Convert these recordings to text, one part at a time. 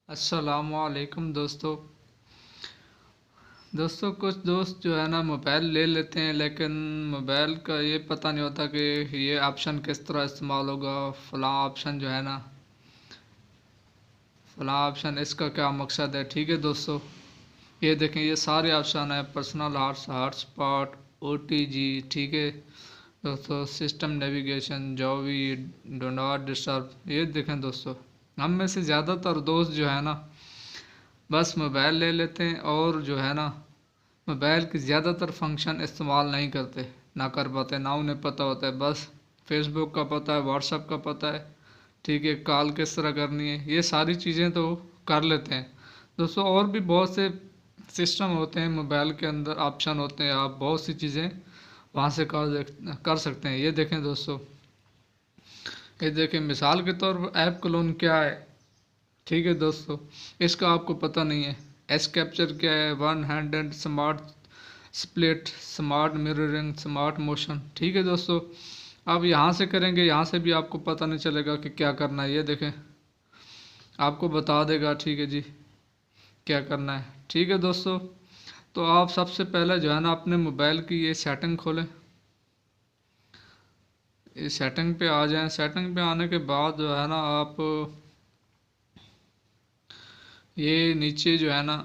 अस्सलामुअलैकुम दोस्तों। कुछ दोस्त जो है ना मोबाइल ले लेते हैं, लेकिन मोबाइल का ये पता नहीं होता कि ये ऑप्शन किस तरह इस्तेमाल होगा। फलां ऑप्शन जो है ना, फलां ऑप्शन इसका क्या मकसद है। ठीक है दोस्तों, ये देखें, ये सारे ऑप्शन है। Personal hotspot, OTG। ठीक है दोस्तों, system navigation, Jovi, do not disturb. ये देखें दोस्तों, हम में से ज़्यादातर दोस्त जो है ना बस मोबाइल ले लेते हैं और जो है ना मोबाइल के ज़्यादातर फंक्शन इस्तेमाल नहीं करते, ना कर पाते, ना उन्हें पता होता है। बस फेसबुक का पता है, व्हाट्सअप का पता है, ठीक है, कॉल किस तरह करनी है, ये सारी चीज़ें तो कर लेते हैं दोस्तों। और भी बहुत से सिस्टम होते हैं मोबाइल के अंदर, ऑप्शन होते हैं, आप बहुत सी चीज़ें वहाँ से कर सकते हैं। ये देखें दोस्तों, ये देखें, मिसाल के तौर पर ऐप क्लोन क्या है। ठीक है दोस्तों, इसका आपको पता नहीं है। एस कैप्चर क्या है, one handed smart split, smart mirroring, smart motion. ठीक है दोस्तों, आप यहाँ से करेंगे, यहाँ से भी आपको पता नहीं चलेगा कि क्या करना है। ये देखें, आपको बता देगा, ठीक है जी, क्या करना है। ठीक है दोस्तों, तो आप सबसे पहले जो है ना अपने मोबाइल की ये सेटिंग खोलें, इस सेटिंग पे आ जाएं। सेटिंग पे आने के बाद जो है ना आप ये नीचे जो है ना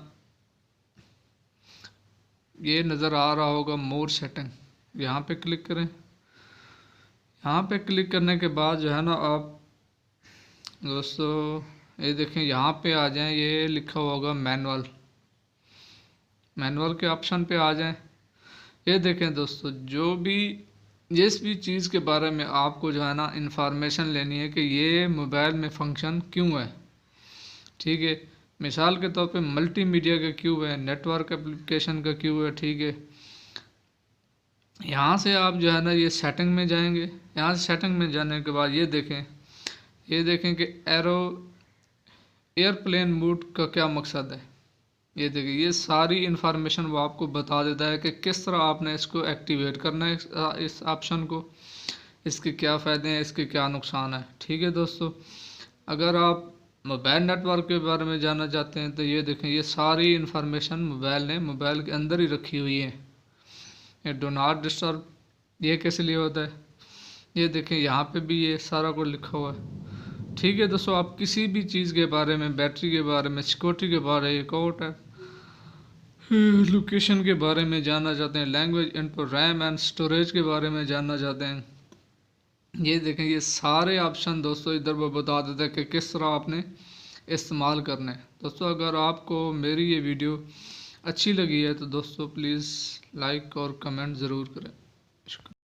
ये नज़र आ रहा होगा मोर सेटिंग, यहाँ पे क्लिक करें। यहाँ पे क्लिक करने के बाद जो है ना आप दोस्तों ये देखें, यहाँ पे आ जाएं, ये लिखा होगा मैनुअल। मैनुअल के ऑप्शन पे आ जाएं। ये देखें दोस्तों, जो भी जिस भी चीज़ के बारे में आपको जो है ना इंफॉर्मेशन लेनी है कि ये मोबाइल में फंक्शन क्यों है। ठीक है, मिसाल के तौर पे मल्टीमीडिया का क्यों है, नेटवर्क एप्लीकेशन का क्यों है। ठीक है, यहाँ से आप जो है ना ये सेटिंग में जाएंगे। यहाँ से सेटिंग में जाने के बाद ये देखें, कि एयरप्लेन मोड का क्या मकसद है। ये देखिए, ये सारी इन्फॉर्मेशन वो आपको बता देता है कि किस तरह आपने इसको एक्टिवेट करना है, इस ऑप्शन को, इसके क्या फ़ायदे हैं, इसके क्या नुकसान है। ठीक है दोस्तों, अगर आप मोबाइल नेटवर्क के बारे में जानना चाहते हैं तो ये देखें, ये सारी इन्फॉर्मेशन मोबाइल के अंदर ही रखी हुई है। ये डो नॉट डिस्टर्ब, ये कैसे लिए होता है, ये देखें, यहाँ पे भी ये सारा कुछ लिखा हुआ है। ठीक है दोस्तों, आप किसी भी चीज़ के बारे में, बैटरी के बारे में, सिक्योरिटी के बारे में, कोट है, लोकेशन के बारे में जानना चाहते हैं, language input, RAM and storage के बारे में जानना चाहते हैं, ये देखें, ये सारे ऑप्शन दोस्तों इधर वो बता देता है कि किस तरह आपने इस्तेमाल करना है। दोस्तों अगर आपको मेरी ये वीडियो अच्छी लगी है तो दोस्तों प्लीज़ लाइक और कमेंट ज़रूर करें। शुक्रिया।